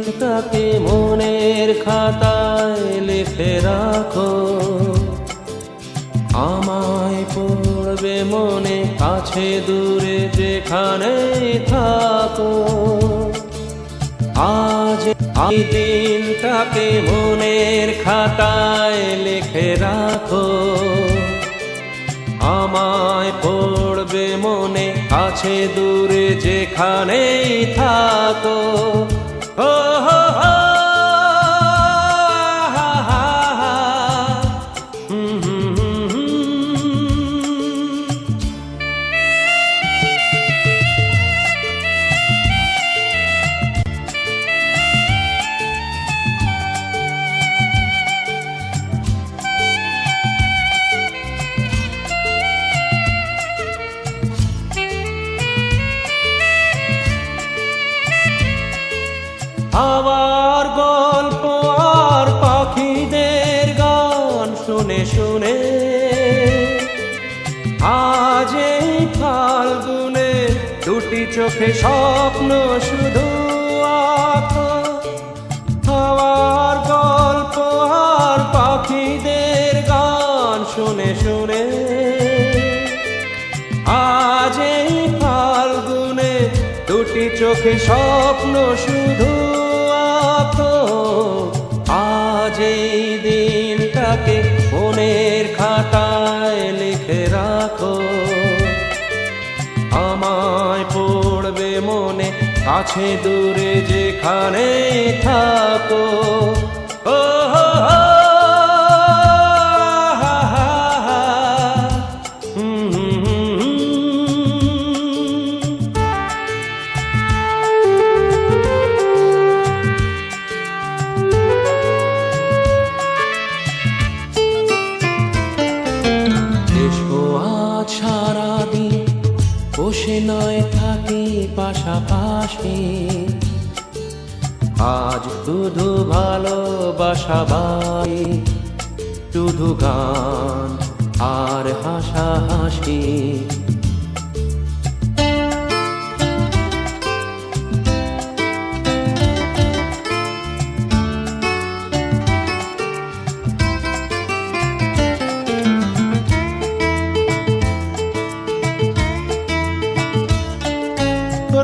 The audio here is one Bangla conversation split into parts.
দিনটাকে মনের খাতায় লিখে রাখো, আমায় পড়বে মনে কাছে দূরে যেখানেই থাকো। আজ এই দিনটাকে মনের খাতায় লিখে রাখো, আমায় পড়বে মনে কাছে দূরে যেখানেই থাকো। ও হো হো, হা হা হা, হুম হুম হুম হুম। হাওয়ার গল্প আর পাখিদের গান শুনে শুনে আজ এই ফাল্গুনে দুটি চোখে স্বপ্ন শুধু আঁকো। হাওয়ার গল্প আর পাখিদের গান শুনে শুনে আজ এই ফাল্গুনে দুটি চোখে স্বপ্ন শুধু আঁকো। আজ এই দিনটাকে মনের খাতায় লিখে রাখো, আমায় পড়বে মনে কাছে দূরে যেখানে থাকো। ও হো হো, হা হা হা, হুম হুম হুম হুম। এসো আজ সারাদিন বসে নয় থাকি পাশাপাশি, আজ শুধু ভালোবাসা বাই, শুধু গান আর হাসাহাসি।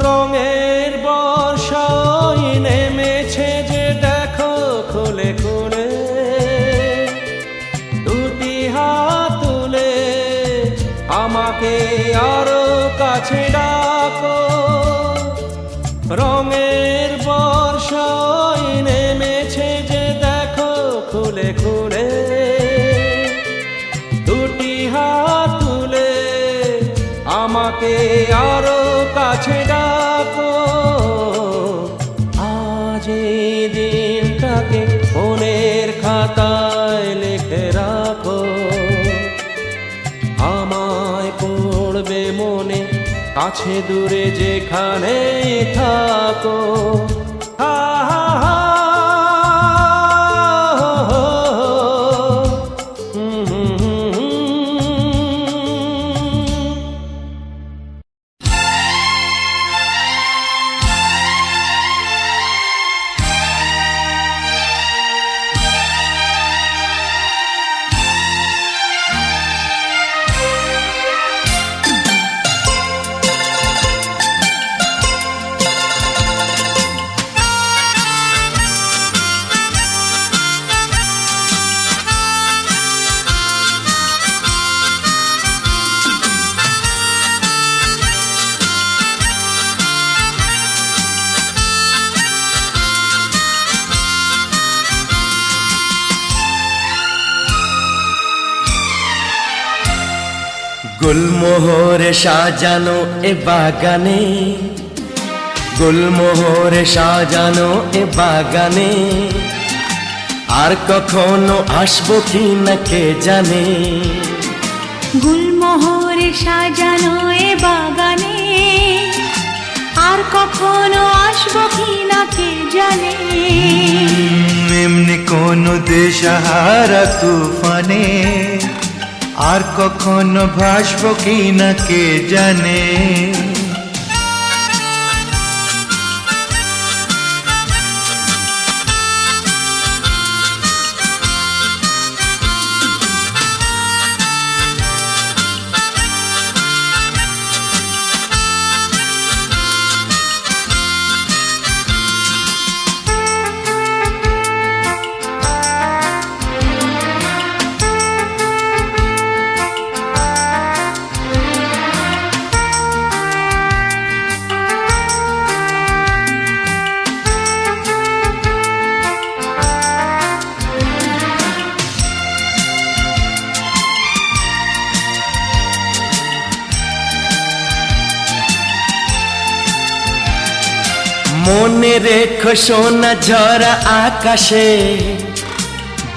রঙের বর্ষায় নেমেছে যে দেখো খুলে খুলে, দুটি হাত তুলে আমাকে আরো কাছে ডাকো। রঙের বর্ষায় নেমেছে যে দেখো খুলে খুলে, দুটি হাত তুলে আমাকে আরো কাছে ডাকো। আজ এই দিনটাকে মনের খাতায় লিখে রাখো, আমায় পড়বে মনে কাছে দূরে যেখানে থাকো। হা হা হা, হুম হুম হুম হুম। গুলমোহরে সাজানো এ বাগানে, গুলমোহরে সাজানো এ বাগানে, আর কখনো আসবো কি না কে জানে। গুলমোহরে সাজানো এ বাগানে, আর কখনো আসবো কি না কে জানে। এমনি কোন দেশহারা তুফানে, আর কখনো ভাসবো কি না কে জানে। মনে রেখো সোনা ঝরা আকাশে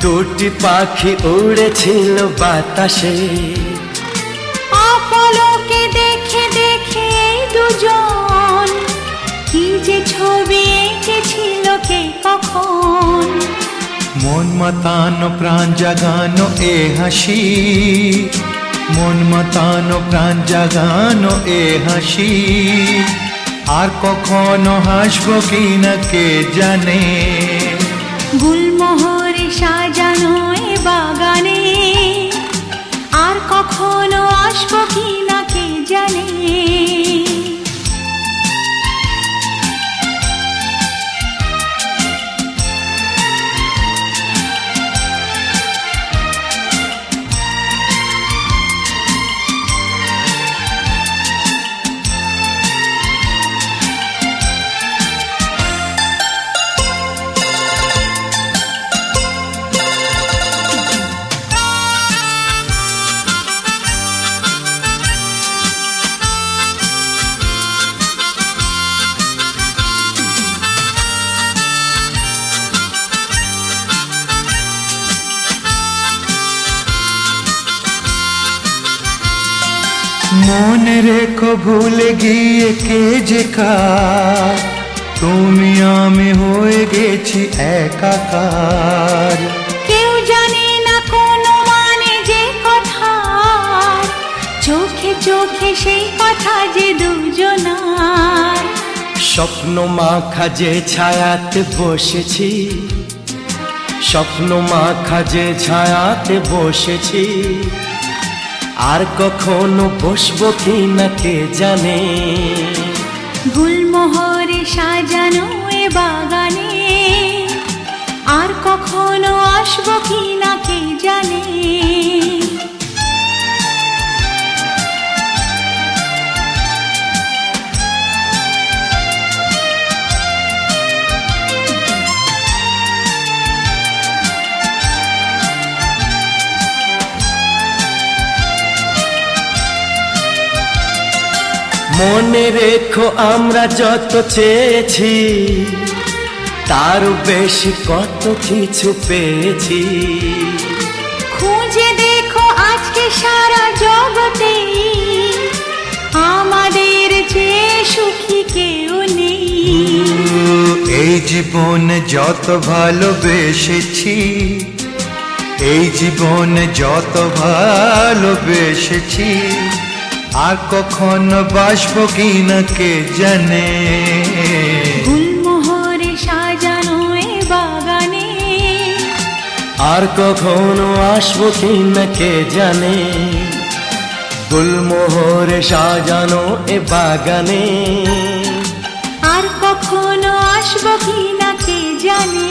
দুটি পাখি উড়েছিল বাতাসে। অপলকে দেখে দেখে এই দুজন কি যে ছবি এঁকেছিল কে কখন। মন মাতানো প্রাণ জাগানো এ হাসি, মন মাতানো প্রাণ জাগানো এ হাসি, আর কখনো হাসবো কিনা কে জানে। গুলমোহরে সাজানো এ বাগানে আর কখনো আসবো কিনা কে জানে। মনে রেখো ভুলে গিয়ে কে যে কার, তুমি আমি হয়ে গেছি একাকার। কেউ জানে না কোনো মানে যে কথা, চোখে চোখে সেই কথা যে দুজনার। স্বপ্ন মাখা যে ছায়াতে বসেছি, স্বপ্ন মাখা যে ছায়াতে বসেছি, আর কখনো বসবো কিনা কে জানে। গুলমোহরে সাজানো এ বাগানে আর কখনো আসবো কিনা কে জানে। মনে রেখো আমরা যত চেয়েছি তারও বেশি কত কিছু পেয়েছি। খুঁজে দেখো আজকে সারা জগতে আমাদের চেয়ে সুখী কেউ নেই। এই জীবনে যত ভালোবেসেছি, এই জীবনে যত ভালোবেসেছি, আর কখনো বাসবো কিনা কে জানে। গুলমোহরে সাজানো এ বাগানে আর কখনো আসবো কিনা কে জানে। গুলমোহরে সাজানো এ বাগানে আর কখনো আসবো কিনা কে জানে।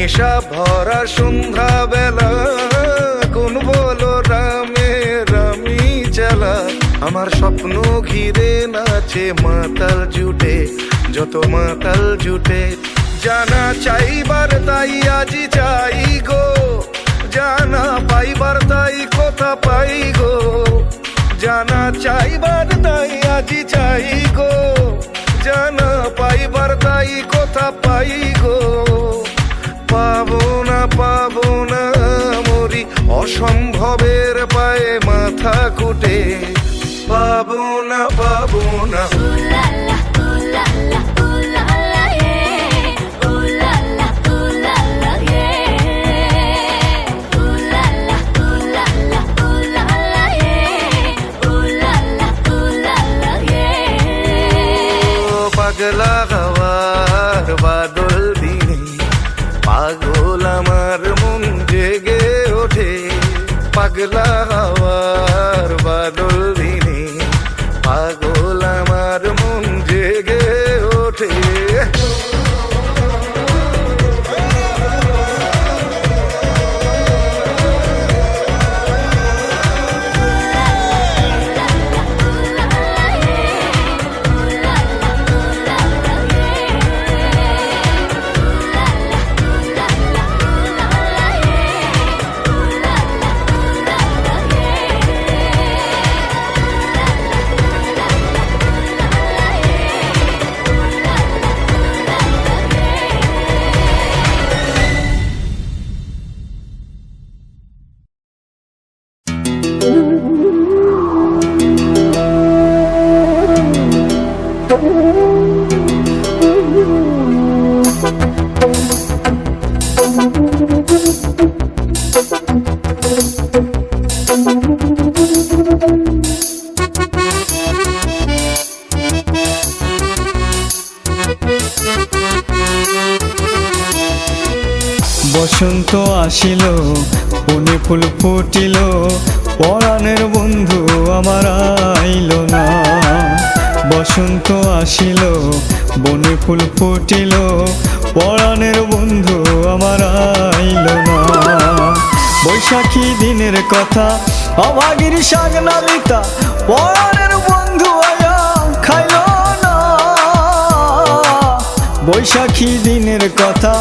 নেশা ভরা সন্ধ্যা বেলা কোন বলো রামে রামি চালা আমার স্বপ্ন ঘিরে নাচে মাতাল জুটে যত মাতাল জুটে জানা চাইবার তাই আজি চাই গো জানা পাইবার তাই কথা পাই গো জানা চাইবার তাই আজি চাই গো জানা পাইবার তাই কথা পাই গো পাবো না মরি অসম্ভবের পায়ে মাথা কুটে পাবো না পাগলা হওয়ার বাদল দিনে পাগল আমার মন জেগে ওঠে পাগলা হওয়ার বাদল দিনে পাগল আমার মন জেগে ওঠে বসন্ত আসিল বনে ফুল ফুটিল পরাণের বন্ধু আমার আইল না বসন্ত আসিল বনে ফুল ফুটিল পরাণের বন্ধু আমার আইল না বৈশাখী দিনের কথা অভাগীর শাক নালিতা পরাণের বন্ধু আয়া খাইল না বৈশাখী দিনের কথা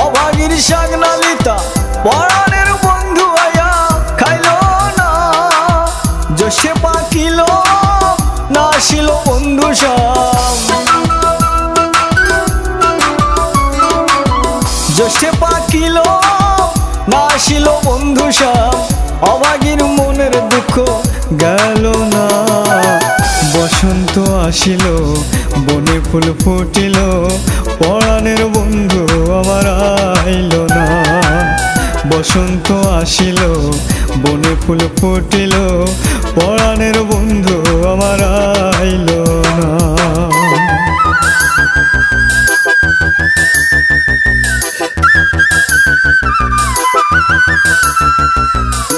অভাগীর শাক নালিতা পরাণের বন্ধু আয়া খাইল না জোশে পাকিল না আসিল বন্ধু সব জোশে পাকিল না আসিল বন্ধু সব অভাগীর মনের দুঃখ গেল না বসন্ত আসিল বনে ফুল ফুটিল পরাণের বন্ধু আমার আইল না বসন্ত আসিল বনে ফুল ফুটিল পরাণের বন্ধু আমার আইল না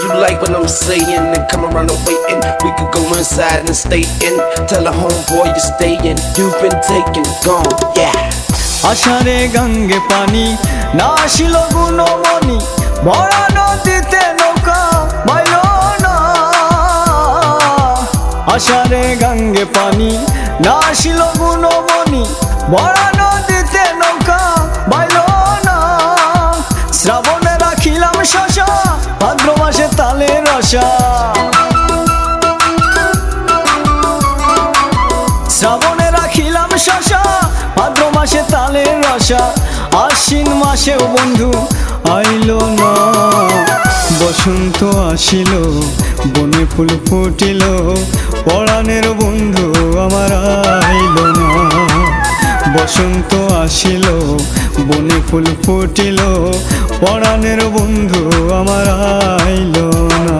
You like what I'm saying and come around and waiting. We could go inside and stay in. Tell a homeboy you're staying. You've been taken, gone, yeah. আষাঢ়ে গঙ্গে পানি না আসিল গুণমণি ভরা নদীতে নৌকা বাইল না আষাঢ়ে গঙ্গে পানি না আসিল গুণমণি ভরা নদীতে নৌকা বাইল না শ্রাবণে রাখিলাম শশা ভাদ্র মাসে তালের রসা শ্রাবণে রাখিলাম শশা ভাদ্র মাসে তালের রসা আশ্বিন মাসেও বন্ধু আইল না বসন্ত আসিল বনে ফুল ফুটিল পরাণের বন্ধু আমার আইল না বসন্ত আসিল বনে ফুল ফুটিল পরাণের বন্ধু আমার আইল না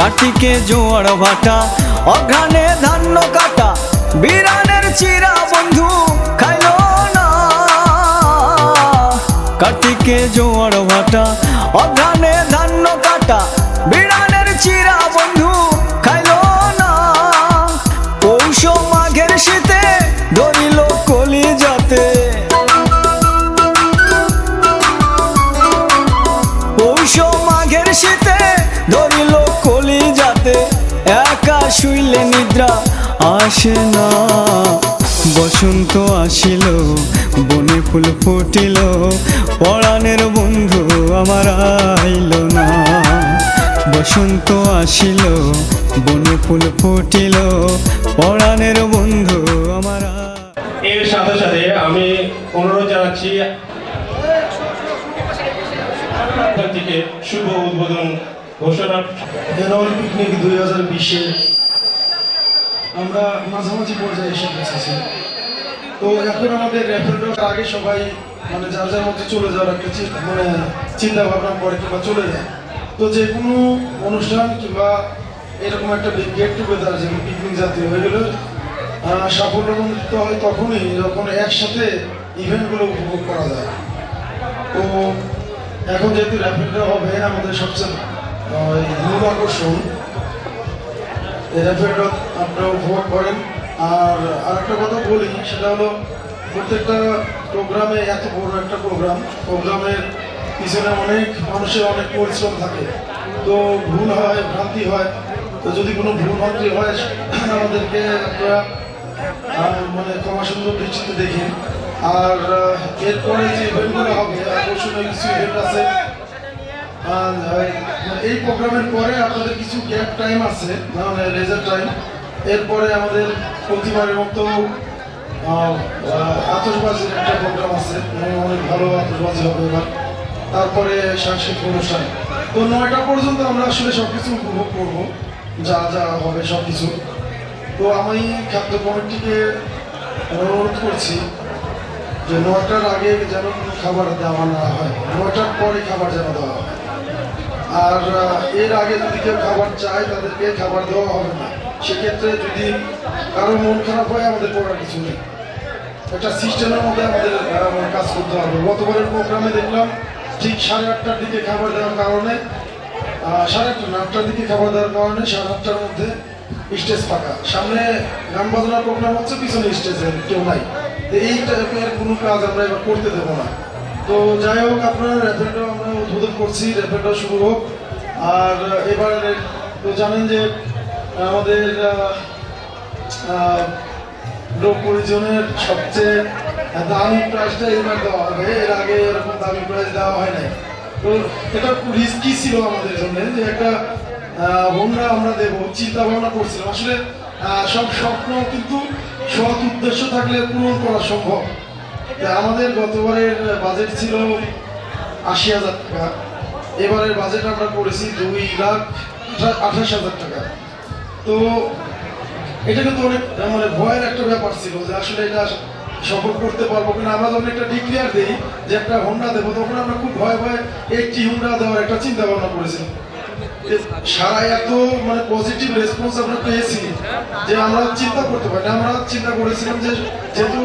কার্তিকে জোয়ার ভাটা অঘ্রাণে ধান্য কাটা বিরানের চিরা বন্ধু খাইল না কার্তিকে জোয়ার ভাটা অঘ্রানে ধান্য কাটা বিড়ানের চিরা বন্ধু খাইল না পৌষ মাঘের শীতে ধরিল কলি যাতে পৌষ মাঘের শীতে ধরিল কলি যাতে একা শুইলে নিদ্রা আসে না বসন্ত আসিল বনে ফুল ফুটিল পরাণের বন্ধু আমার আইল না বসন্ত আসিল বনে ফুল ফুটিল পরাণের বন্ধু আমার এর সাথে সাথে আমি অনুরোধ জানাচ্ছি থেকে শুভ উদ্বোধন ঘোষণা। এনওয়াল পিকনিক 2020-এ আমরা মাঝামাঝি পর্যায়ে এসে গেছি। তো এখন আমাদের র্যাপিডোর আগে সবাই মানে যার যার মধ্যে চলে যাওয়ার একটা চিন্তা ভাবনা করে কিংবা চলে যায়। তো যে কোনো অনুষ্ঠান কিংবা এরকম একটা গেট টুগেদার যেমন পিকনিক জাতীয় হয়ে গেলে সাফল্যমণ্ডিত হয় তখনই যখন একসাথে ইভেন্টগুলো উপভোগ করা যায়। তো এখন যেহেতু র্যাপিডো হবে আমাদের সবচেয়ে মূল আকর্ষণ র্যাপিডো আপনারা উপভোগ করেন। আর আরেকটা কথা বলি সেটা হলো প্রত্যেকটা প্রোগ্রামে এত বড় একটা প্রোগ্রামের পিছনে অনেক মানুষের অনেক পরিশ্রম থাকে। তো ভুল হয় ভ্রান্তি হয়, তো যদি কোনো ভুল ভ্রান্তি হয় আমাদেরকে আপনারা মানে ক্ষমা সুন্দর দৃষ্টিতে দেখেন। আর এরপরে যে ইভেন্টগুলো হবে আকর্ষণীয় কিছু ইভেন্ট আছে। এই প্রোগ্রামের পরে আপনাদের কিছু গ্যাপ টাইম আছে মানে লেজার টাইম। এরপরে আমাদের প্রতিবারের মতো আতশবাজির একটা প্রোগ্রাম আছে, অনেক ভালো আতশবাজি হবে এবার। তারপরে সাংস্কৃতিক অনুষ্ঠান। তো 9টা পর্যন্ত আমরা আসলে সবকিছু উপভোগ করবো, যা যা হবে সবকিছু। তো আমি খাদ্য কমিটিকে অনুরোধ করছি যে 9টার আগে যেন কোনো খাবার দেওয়া না হয়, 9টার পরে খাবার যেন দেওয়া হয়। আর এর আগে যদি কেউ খাবার চায় তাদেরকে খাবার দেওয়া হবে না। সেক্ষেত্রে যদি কারো মন খারাপ হয় আমাদের করার কিছু নেই, একটা সিস্টেমের মধ্যে আমাদের কাজ করতে হবে। গতবারের প্রোগ্রামে দেখলাম ঠিক 8:30টার দিকে খাবার দেওয়ার কারণে 8:30টার দিকে খাবার দেওয়ার কারণে 8:30টার মধ্যে স্টেজ ফাঁকা, সামনে গান বাজনার প্রোগ্রাম হচ্ছে, পিছনে স্টেজে কেউ নাই। এই টাইপের কোনো কাজ আমরা এবার করতে দেবো না। তো যাই হোক, আপনারা র্যাপিডো আমরা উদ্বোধন করছি, র্যাপিডো শুরু হোক। আর এবার তো জানেন যে আমাদের লোক পরিজনের সবচেয়ে দামি প্রাইজটা এবার দেওয়া হবে। এর আগে এরকম দামি প্রাইজ দেওয়া হয় নাই। তো এটা রিস্কি ছিল আমাদের জন্য যে একটা হোন্ডা আমরা দেবো, চিন্তা ভাবনা করছিলাম। আসলে সব স্বপ্ন কিন্তু সৎ উদ্দেশ্য থাকলে পূরণ করা সম্ভব। আমাদের গতবারের বাজেট ছিল 80,000 টাকা, এবারের বাজেট আমরা করেছি 2,28,000 টাকা। তো এটা কিন্তু অনেক মানে ভয়ের একটা ব্যাপার ছিল যে আসলে এটা সফল করতে পারবো কিনা। আমরা যখন একটা ডিক্লেয়ার দিই যে একটা হোন্ডা দেবো, তখন আমরা খুব ভয়ে একটি হোন্ডা দেওয়ার একটা চিন্তা ভাবনা করেছিলাম। সারা এত মানে পজিটিভ রেসপন্স আমরা পেয়েছি যে আমরা চিন্তা করতে পারি না। আমরা চিন্তা করেছিলাম যে যেহেতু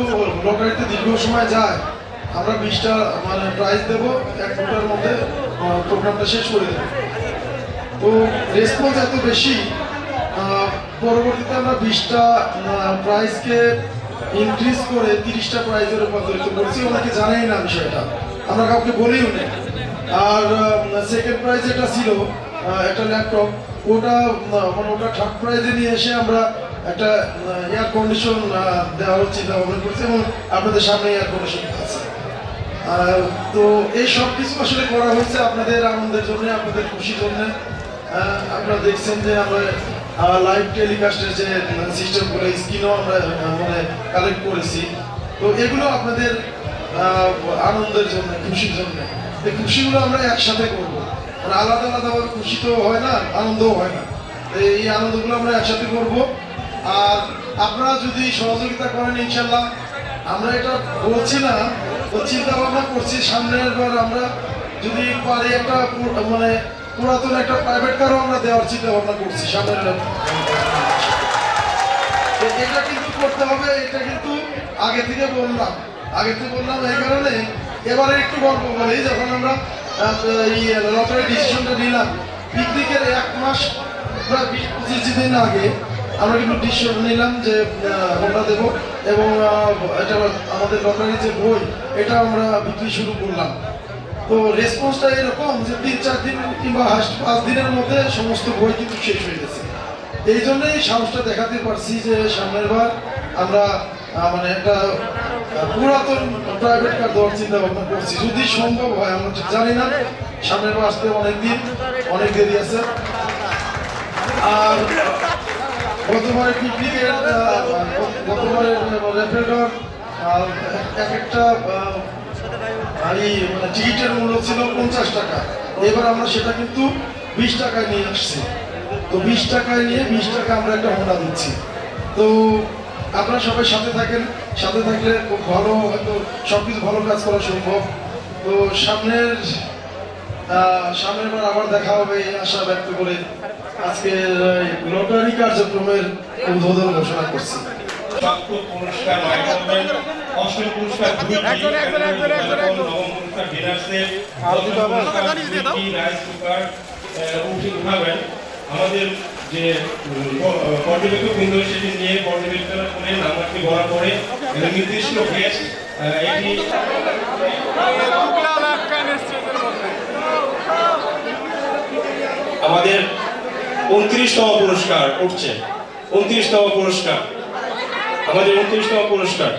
লটারিতে দীর্ঘ সময় যায়, আমরা 20টা মানে প্রাইজ দেবো, 1 ফুটার মধ্যে প্রোগ্রামটা শেষ করে দেবো। তো রেসপন্স এত বেশি, পরবর্তীতে আমরা 20টা প্রাইজকে ইনক্রিজ করে 30টা প্রাইজে রূপান্তরিত করেছি। অনেকে জানেই না বিষয়টা, আমরা কাউকে বলিও না। আর সেকেন্ড প্রাইজ যেটা ছিল একটা ল্যাপটপ, ওটা মানে ওটা থার্ড প্রাইজে নিয়ে এসে আমরা একটা এয়ার কন্ডিশন দেওয়ার চিন্তা ভাবনা করছি এবং আপনাদের সামনে এয়ার কন্ডিশন আছে। তো এই সব কিছু আসলে করা হয়েছে আপনাদের আনন্দের জন্য, আপনাদের খুশির জন্য। আপনারা দেখছেন যে আমরা লাইভ টেলিকাস্টের যে সিস্টেমগুলো স্ক্রিনও আমরা মানে কালেক্ট করেছি। তো এগুলো আপনাদের আনন্দের জন্য, খুশির জন্য। এই খুশিগুলো আমরা একসাথে করবো, মানে আলাদা আলাদাভাবে খুশি তো হয় না, আনন্দও হয় না। এই আনন্দগুলো আমরা একসাথে করবো। আর আপনারা যদি সহযোগিতা করেন ইনশাল্লাহ, আমরা এটা বলছি না, তো চিন্তা ভাবনা করছি সামনের বার আমরা যদি পারি একটা মানে পুরাতন একটা প্রাইভেট কারও আমরা দেওয়ার চিন্তা ভাবনা করছি সামনের বার। এটা কিন্তু করতে হবে, এটা কিন্তু আগে থেকে বললাম এই কারণে এবারে একটু গল্প বলি, যখন আমরা এই লটারি ডিসিশনটা নিলাম, পিকনিকের 1 মাস প্রায় 20-25 দিন আগে আমরা কিন্তু ডিসিশন নিলাম যে হোন্ডা দেবো, এবং এটা আমাদের লটারির যে বই এটা আমরা বিক্রি শুরু করলাম। তো রেসপন্সটা এরকম যে 3-4 দিন কিংবা 5 দিনের মধ্যে সমস্ত বই কিন্তু শেষ হয়ে গেছে। এই জন্যই সাহসটা দেখাতে পারছি যে সামনের বার আমরা মানে একটা পুরাতন প্রাইভেট কার দেওয়ার চিন্তা ভাবনা করছি, যদি সম্ভব হয়। আমরা ঠিক জানি না, সামনের বার আসতে অনেক দেরি আছে। আর গতবারের পিকনিকের গতবারের রেফারেন্ডার এক একটা মানে টিকিটের মূল্য ছিল 50 টাকা, এবার আমরা সেটা কিন্তু 20 টাকায় নিয়ে আসছি। তো 20 টাকায় নিয়ে 20 টাকা আমরা একটা হোন্ডা দিচ্ছি। তো আপনারা সবাই সাথে থাকেন, সাথে থাকলে খুব ভালো, হয়তো সবকিছু ভালো কাজ করা সম্ভব। তো সামনের বার আবার দেখা হবে এই আশা ব্যক্ত করে আজকের লটারি কার্যক্রমের উদ্বোধন ঘোষণা করছি। সপ্তম পুরস্কার মাইক্রোওভেন, অষ্টম পুরস্কার নবম পুরস্কার ডিনার সেট, দশম পুরস্কার রাইস কুকার উঠাবেন। আমাদের যে পর্যবেক্ষক বৃন্দ সেটি নিয়ে পর্যবেক্ষণ করে নাম্বারটি বলা পরে নির্দিষ্ট গেস্ট এটি আমাদের 29তম পুরস্কার উঠছে। 29তম পুরস্কার, আমাদের 29তম পুরস্কার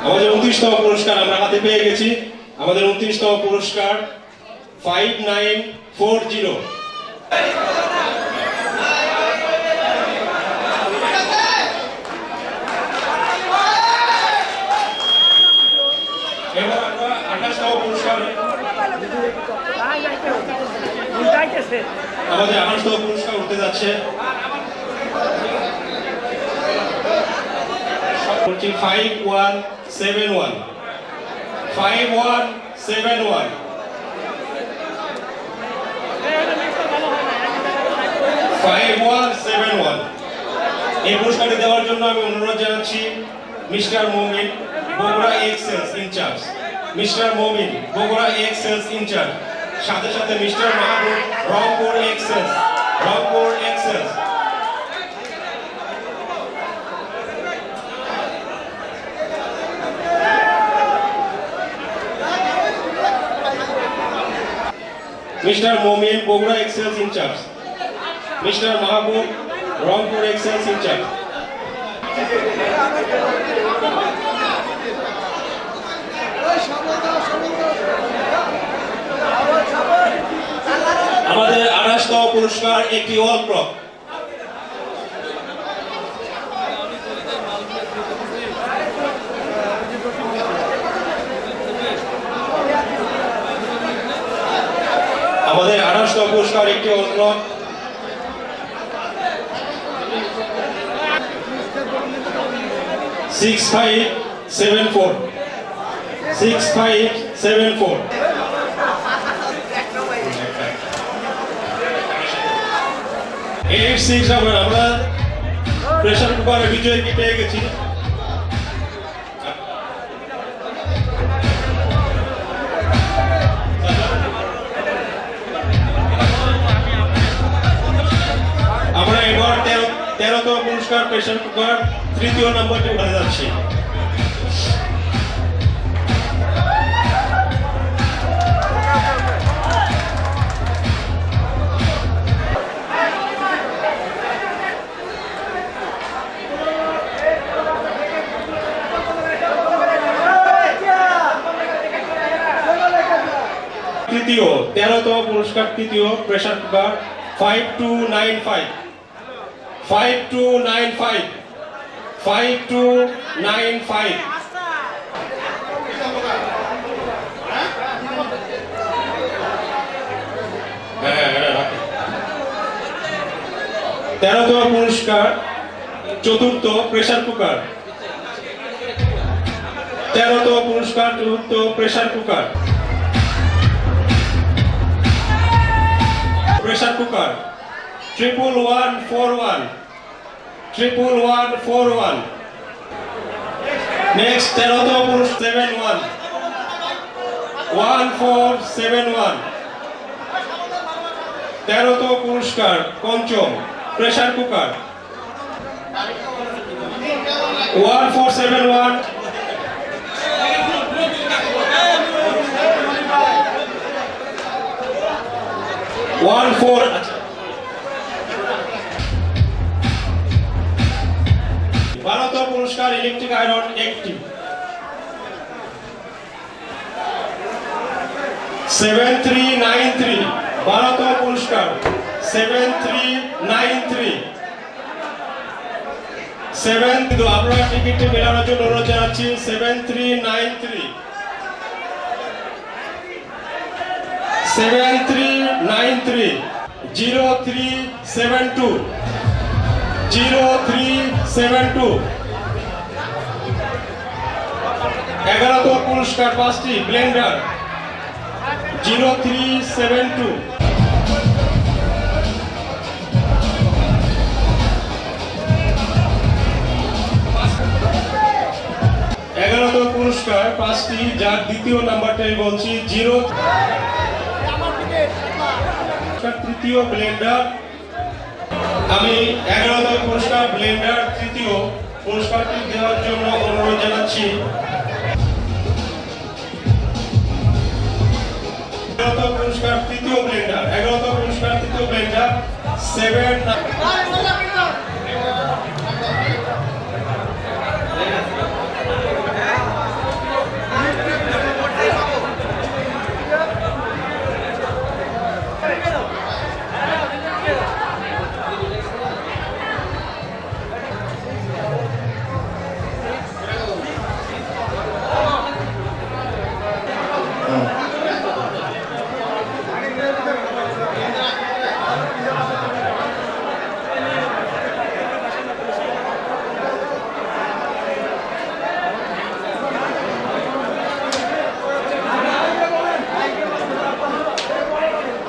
আমাদের 29তম পুরস্কার আমরা হাতে পেয়ে গেছি। আমাদের 29তম পুরস্কার 5940। এবার আমরা 28তম পুরস্কার, আমাদের 28তম পুরস্কার উঠতে যাচ্ছে। 5171 5171 5171। এই পুরস্কারটি দেওয়ার জন্য আমি অনুরোধ জানাচ্ছি mister Momin, Bogura Excels incharge. Mister Momin, Bogura Excels incharge, সাথে সাথে mister Mahbub, Rangpur Excels, Rangpur Excels. Mister Momin, Bogura Excels incharge. Mister Mahbub, Rangpur Excels incharge. আমাদের 28তম পুরস্কার একটি ওয়াল ক্লক। আমাদের 28তম পুরস্কার একটি ওয়াল ক্লক। এই 6574 86 আমরা প্রেসার কুকারের বিজয়ীকে পেয়ে গেছি। আমরা এবার 13তম পুরস্কার প্রেসার কুকার 3য় নম্বরটি উঠে যাচ্ছি। তৃতীয় 13তম পুরস্কার, তৃতীয় প্রেসার কুকার 5295 5295 5295। তেরোতম পুরস্কার চতুর্থ প্রেসার কুকার 13তম পুরস্কার চতুর্থ pressure cooker. Pressure cooker 11141 11141। Next 13তম পুরস্কার 1471 13তম পুরস্কার পঞ্চম প্রেসার কুকার 1471। বারোতম পুরস্কার ইলেকট্রিক আয়রন একটি 7393। বারোতম পুরস্কার 7393 কিন্তু আপনারা টিকিটটি মেলানোর জন্য অনুরোধ জানাচ্ছি 7393 0372 0372। 11তম পুরস্কার 5টি ব্লেন্ডার 0372। 11তম পুরস্কার 5টি, যার দ্বিতীয় নাম্বারটাই বলছি 0। তৃতীয় ব্লেন্ডার, আমি 11তম পুরস্কার ব্লেন্ডার তৃতীয় পুরস্কারটি দেওয়ার জন্য অনুরোধ জানাচ্ছি 11তম পুরস্কার তৃতীয় ব্লেন্ডার 11তম পুরস্কার তৃতীয় ব্লেন্ডার 7।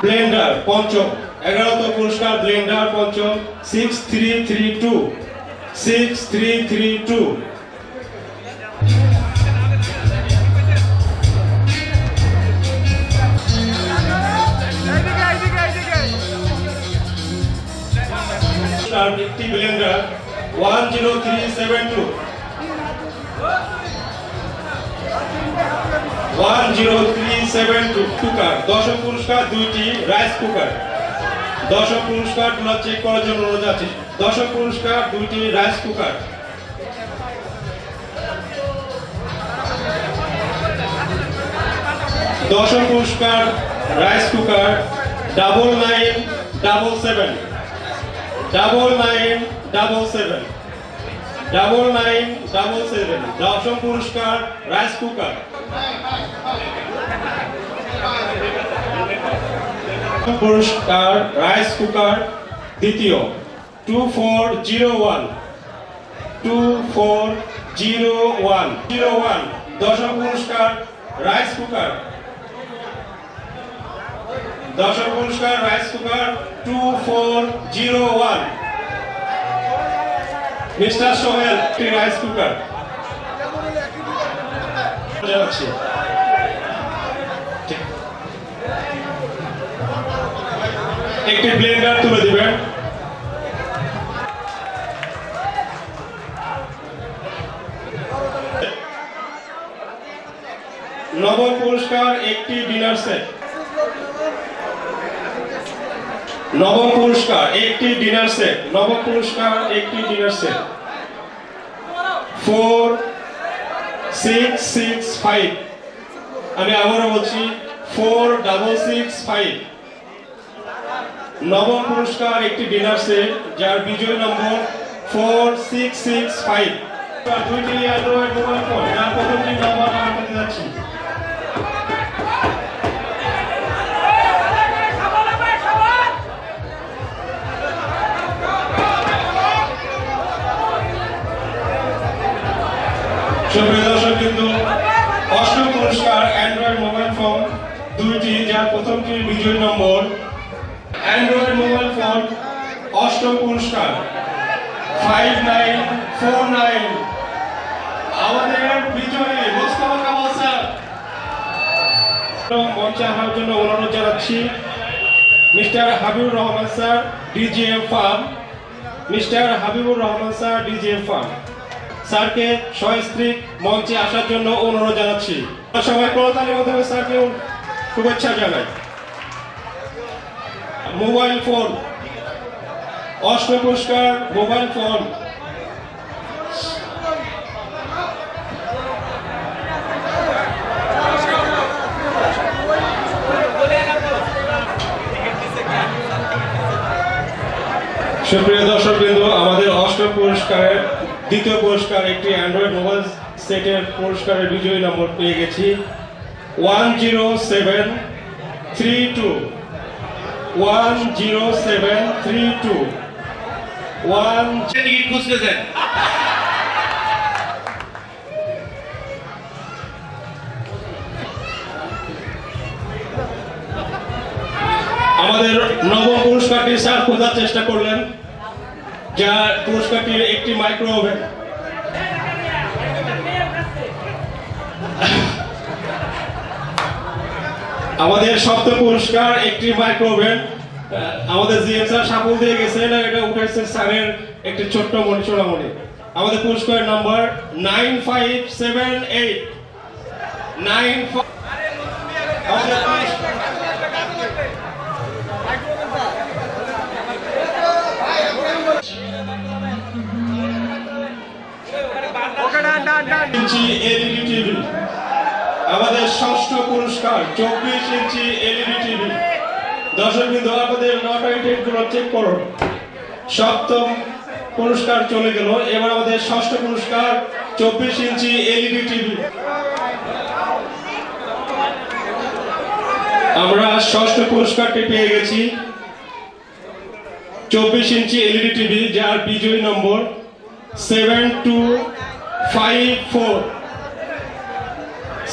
ব্লেন্ডার পঞ্চম 11তম পুরস্কার ব্লেন্ডার পঞ্চম 6332 6332। একটি ব্লেন্ডার 10372 10372। কুকার 10ম পুরস্কার 2টি রাইস কুকার 10ম পুরস্কার তোমরা চেক করার জন্য অনুরোধ আছে 10ম পুরস্কার 2টি রাইস কুকার। 10ম পুরস্কার রাইস কুকার 9977 9977 9977। 10ম পুরস্কার রাইস কুকার। পুরস্কার রাইস কুকার দ্বিতীয় 2401 2401 01। 10ম পুরস্কার রাইস কুকার 10ম পুরস্কার রাইস কুকার 2401। মিস্টার সোহেল একটি রাইস কুকার জানাচ্ছি। একটি ব্লেন্ডার তুলে দিবেন। নবম পুরস্কার একটি ডিনার সেট। নবম পুরস্কার একটি ডিনার সেট। নবম পুরস্কার একটি ডিনার সেট 4665। আমি আবারও বলছি 4665। নবম পুরস্কার একটি ডিনার সেট, যার বিজয় নম্বর 4665। 2টি অ্যান্ড্রয়েড মোবাইল ফোন, যার প্রথমটি নম্বর আমার কাছে যাচ্ছি। সুপ্রিয় দর্শক বিন্দু, অষ্টম পুরস্কার অ্যান্ড্রয়েড মোবাইল ফোন দুইটি, যার প্রথমটির বিজয়ী নম্বর। অ্যান্ড্রয়েড মোবাইল ফোন অষ্টম পুরস্কার 5949, আমাদের বিজয়ী মোস্তফা কামাল স্যার। মঞ্চে আসার জন্য অনুরোধ জানাচ্ছি mister Habibur Rahman sir, DGM farm. Mister Habibur Rahman sir, DGM farm স্যারকে সস্ত্রীক মঞ্চে আসার জন্য অনুরোধ জানাচ্ছি। সবাই করতালির মাধ্যমে স্যারকে শুভেচ্ছা জানাই। মোবাইল ফোন অষ্টম পুরস্কার মোবাইল ফোন সুপ্রিয় দর্শক বিন্দু, আমাদের অষ্টম পুরস্কারের দ্বিতীয় পুরস্কার একটি অ্যান্ড্রয়েড মোবাইল সেটের পুরস্কারের বিজয়ী নম্বর পেয়ে গেছি 10732 10732 টিকিট খুঁজতেছেন। আমাদের নবম পুরস্কারটি স্যার খোঁজার চেষ্টা করলেন, যার পুরস্কারটির একটি মাইক্রো ওভেন। আমাদের সপ্তম পুরস্কার একটি মাইক্রো ওভেন। আমাদের জিএম স্যার সাফল দিয়ে গেছেন, এটা উঠেছে স্যারের একটি ছোট্ট মণি, সোনামণি। আমাদের পুরস্কারের নাম্বার 9578 95। ইঞ্চি এলইডি টিভি, আমাদের ষষ্ঠ পুরস্কার 24 ইঞ্চি এলইডি টিভি। দর্শক বিন্দু, আমাদের গুলো চেক করুন। সপ্তম পুরস্কার চলে গেল, এবার আমাদের ষষ্ঠ পুরস্কার 24 ইঞ্চি এলইডি টিভি। আমরা ষষ্ঠ পুরস্কারটি পেয়ে গেছি 24 ইঞ্চি এলইডি টিভি, যার বিজয়ী নম্বর 7254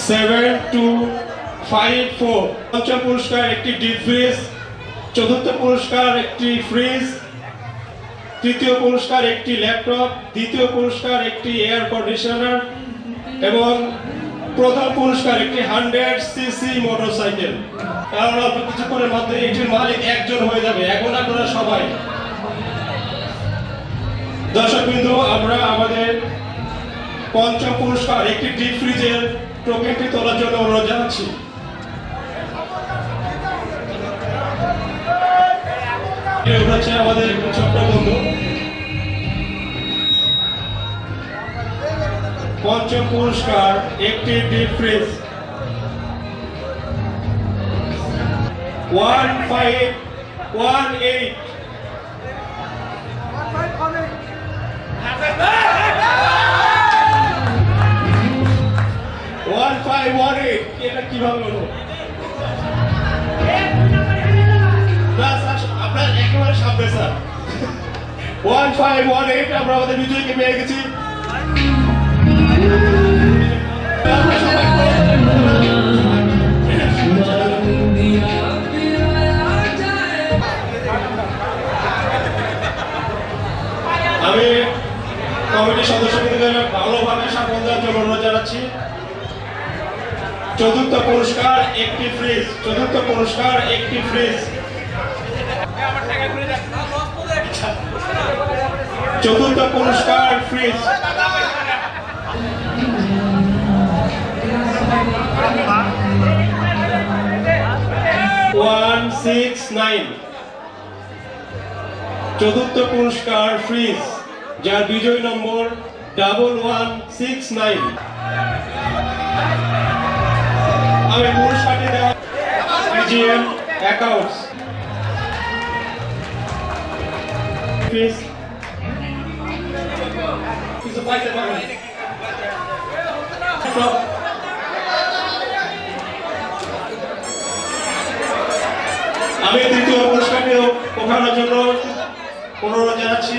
7254। পঞ্চম পুরস্কার একটি ডিপ ফ্রিজ, চতুর্থ পুরস্কার একটি ফ্রিজ, তৃতীয় পুরস্কার একটি ল্যাপটপ, দ্বিতীয় পুরস্কার একটি এয়ার কন্ডিশনার এবং প্রথম পুরস্কার একটি 100 সিসি মোটরসাইকেল। কারণ অল্প কিছুক্ষণের মধ্যে এটির মালিক একজন হয়ে যাবে, এখন আপনারা সবাই। দর্শক বিন্দু, আমরা আমাদের পঞ্চম পুরস্কার একটি ডিপ ফ্রিজের টোকেনটি তোলার জন্য অনুরোধ জানাচ্ছি। হচ্ছে আমাদের একটি ছোট্ট বন্ধু। পঞ্চম পুরস্কার একটি ডিপ ফ্রিজ 1518। এটা কিভাবে হলো? আপনার একেবারে সামনে স্যার 1518। আমরা আমাদের বিজয়ীকে পেয়ে গেছি। আমি কমিটির সদস্যদের ভালোভাবে সাফল্য দেওয়ার জন্য অনুরোধ জানাচ্ছি। চতুর্থ পুরস্কার একটি ফ্রিজ, চতুর্থ পুরস্কার একটি ফ্রিজ, চতুর্থ পুরস্কার ফ্রিজ। 169। চতুর্থ পুরস্কার ফ্রিজ, যার বিজয়ী নম্বর 1169। আমি পুরস্কারটি দেওয়া ডিজিএম অ্যাকাউন্টস। ফ্রিজ কিছু পাইতে পারবেন। আমি তৃতীয় পুরস্কারটি ওঠানোর জন্য অনুরোধ জানাচ্ছি।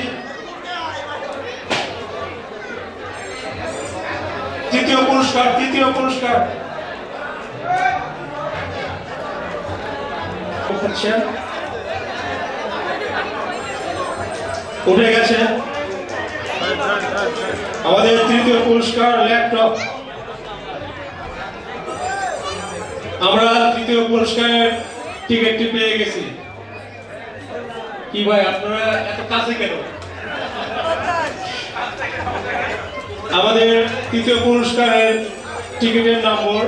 তৃতীয় পুরস্কার উঠে গেছে আমাদের তৃতীয় পুরস্কার ল্যাপটপ। আমরা তৃতীয় পুরস্কারের টিকিটটি পেয়ে গেছি। কি ভাই আপনারা এত কাছে কেন? আমাদের তৃতীয় পুরস্কারের টিকিটের নম্বর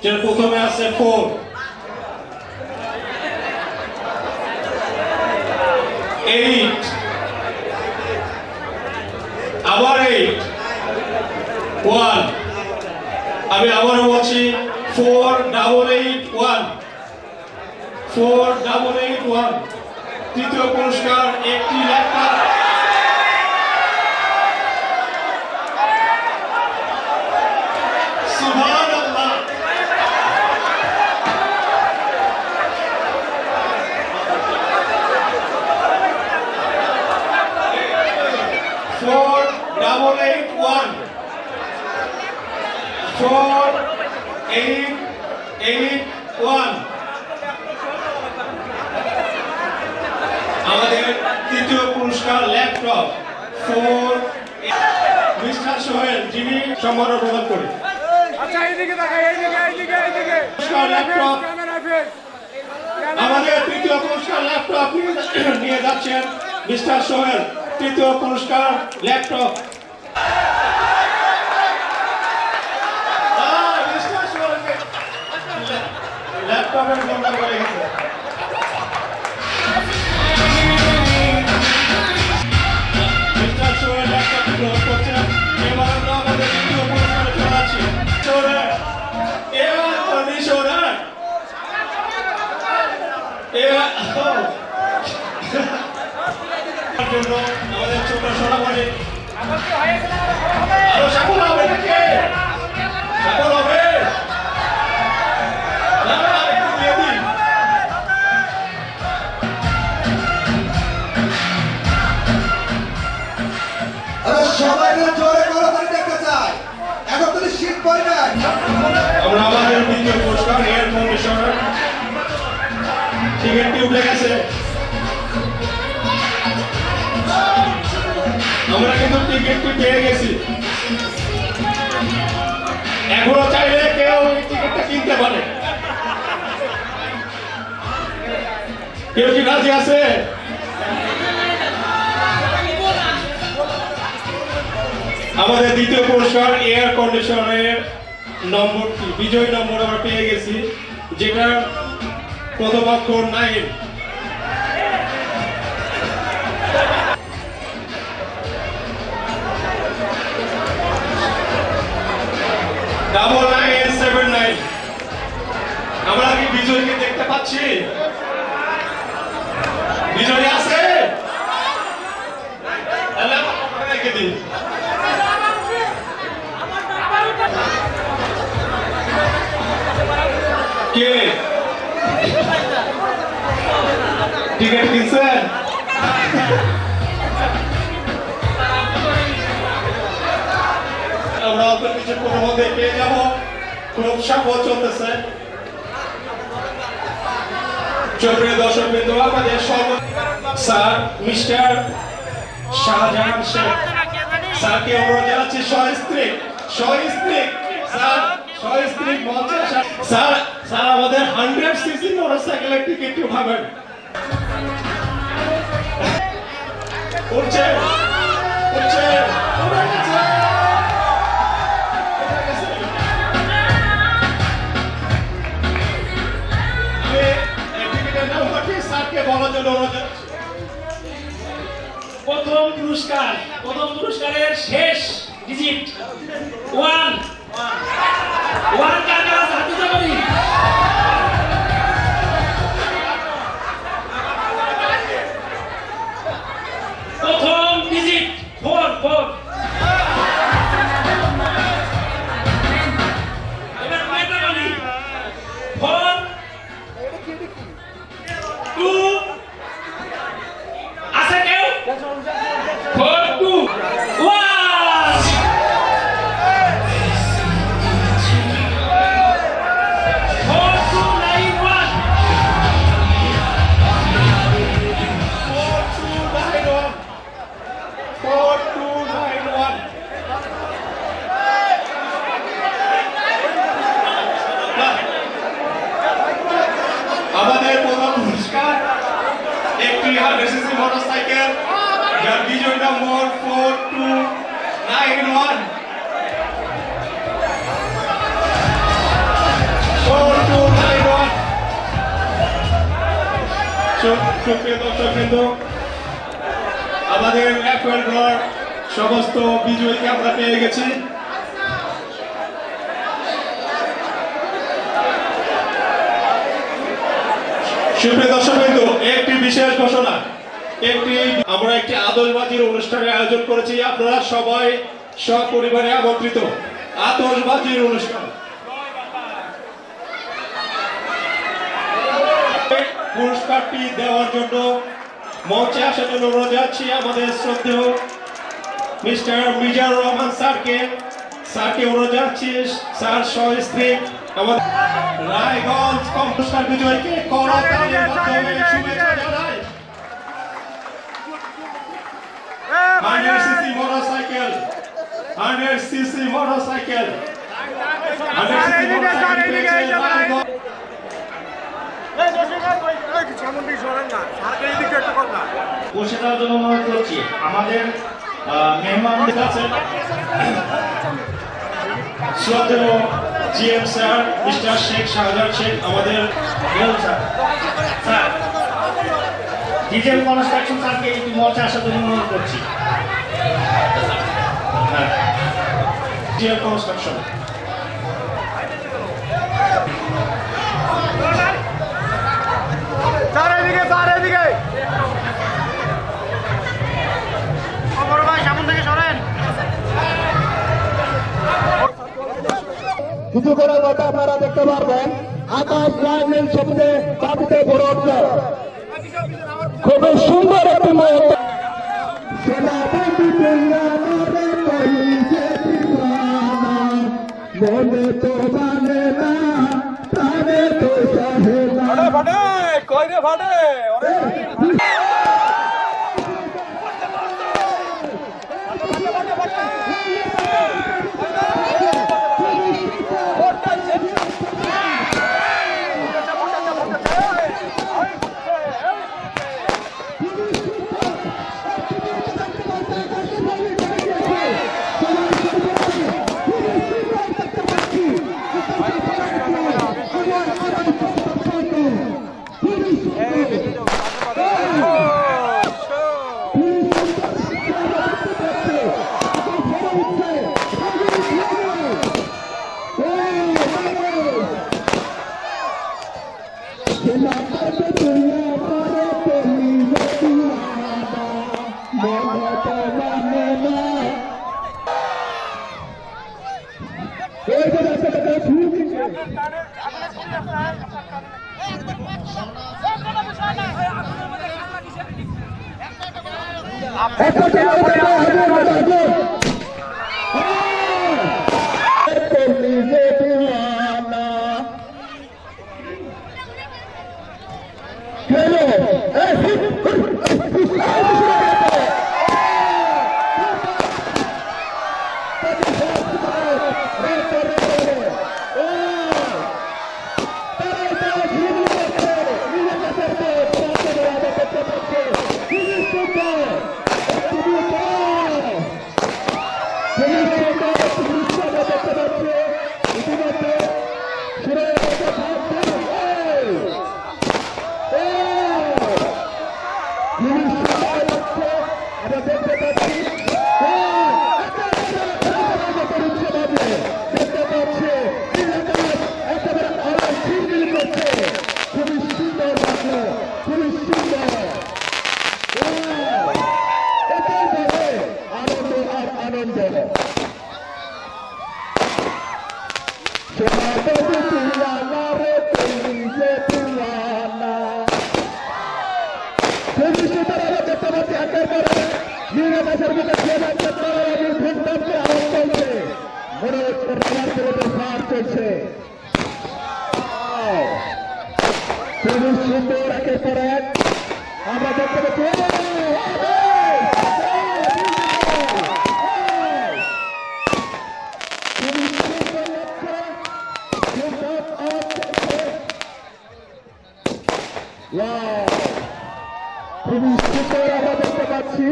যেটা প্রথমে আছে 4, আবার 8, 1। আমি আবারও বলছি 4881 তৃতীয় পুরস্কার একটি ল্যাপটপ। সুবহানাল্লাহ। Four, 881 আমাদের তৃতীয় পুরস্কার ল্যাপটপ 4 মিস্টার সোহেল যিনি সম্মান প্রদান করে পুরস্কার ল্যাপটপ। আমাদের তৃতীয় পুরস্কার ল্যাপটপ নিয়ে যাচ্ছেন মিস্টার সোহেল। তৃতীয় পুরস্কার ল্যাপটপ। ল্যাপটপের গন্ধ করে গেছে। মিস্টার সোহেল ল্যাপটপ গ্রহণ করছেন। এবার আমরা আমাদের তৃতীয় পুরস্কারে চলে যাচ্ছি। এবার কন্ডিশনার জন্য আমাদের ছোট সোনামণি আরো সফল হবে নাকি? সফল হবে? আমরা আমাদের দ্বিতীয় পুরস্কার এয়ার কন্ডিশনার টিকিটটি উঠে গেছে। আমরা কিন্তু টিকিটটি পেয়ে গেছি। এখনো চাইলে কেউ এই টিকিটটা কিনতে পারে। কেউ কি রাজি আছে? আমাদের দ্বিতীয় পুরস্কার এয়ার কন্ডিশনারের নম্বরটি বিজয়ী নম্বর আমরা পেয়ে গেছি, যেটা প্রথম অক্ষর 9। ডাবল 979। আমরা কি বিজয়ীকে দেখতে পাচ্ছি? বিজয়ী আছে? রেখে দিন। কে টিকিট কিনছেন? আমরা অল্প কিছু কোনো মধ্যে পেয়ে যাবো। খুব উৎসাহ চলতেছে। প্রিয় দর্শক বিন্দু, আমাদের স্যার মিস্টার শাহজাহান শেখ স্যারকে অনুরোধ জানাচ্ছি সস্ত্রীক স্যার আমাদের 100 সিসি মোটরসাইকেলের টিকিট উঠাবেন। উঠছে স্যারকে বলার জন্য অনুরোধ জানাচ্ছি। প্রথম পুরস্কারের শেষ ডিজিট 1 কার কাছে হাতে যাবি? প্রথম ডিজিট 4 যার বিজয় নম্বর 4291 4291। সুপ্রিয় দর্শকবৃন্দ, আমাদের অ্যাপয়েল ড্রর সমস্ত বিজয়ীকে আমরা পেয়ে গেছি। সুপ্রিয় দর্শকবৃন্দ, একটি বিশেষ ঘোষণা, আমরা একটি আতশবাজির অনুষ্ঠানের আয়োজন করেছি। আপনারা সবাই সপরিবারে আমন্ত্রিত। আতশবাজির অনুষ্ঠান। পুরস্কারটি দেওয়ার জন্য মঞ্চে আসার জন্য অনুরোধ জানাচ্ছি আমাদের শ্রদ্ধেয় মিস্টার মিজানুর রহমান স্যারকে অনুরোধ জানাচ্ছি। স্যার সস্ত্রী আমাদের রায়গঞ্জ পুরস্কার বিজয়ীকে করতালির মাধ্যমে শুভেচ্ছা জানাই। 100cc motorcycle, 100cc motorcycle, 100cc motorcycle পেয়েছে রায়গঞ্জ। বসে দেওয়ার জন্য অনুরোধ করছি আমাদের মেহমানদের কাছে। শ্রদ্ধেয় GM sir mister Sheikh Shahjahan Sheikh আমাদের স্যার ডিজেল কনস্ট্রাকশন স্যারকে একটু মঞ্চে আসার জন্য অনুরোধ করছি। GM construction. কিছু করে মতো আপনারা দেখতে পারবেন আকাশ লাইনের শব্দে বাড়িতে ভরে উঠল। খুবই সুন্দর একটি মুহূর্ত। মনে তো মানে না, প্রাণে তো সহে না। খুবই সুন্দর আমরা দেখতে পাচ্ছি।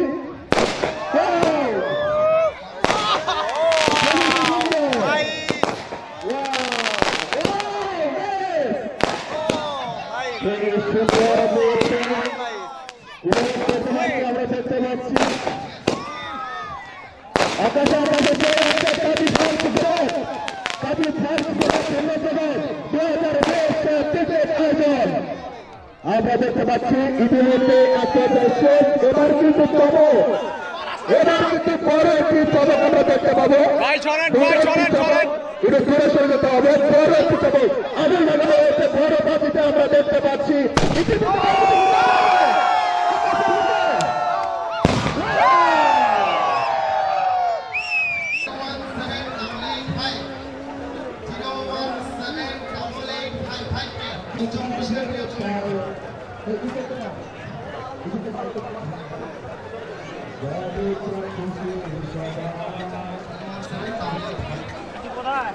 দেখতে পাচ্ছি ইতিমধ্যে একটা শেষ, এবার কিন্তু বড় একটি চমক আমরা দেখতে পাবো। এটা দূরে সরে যেতে হবে, বড় একটি চমক আগুন লাগানো হয়েছে, বড় বাতিতে আমরা দেখতে পাচ্ছি। কোথায়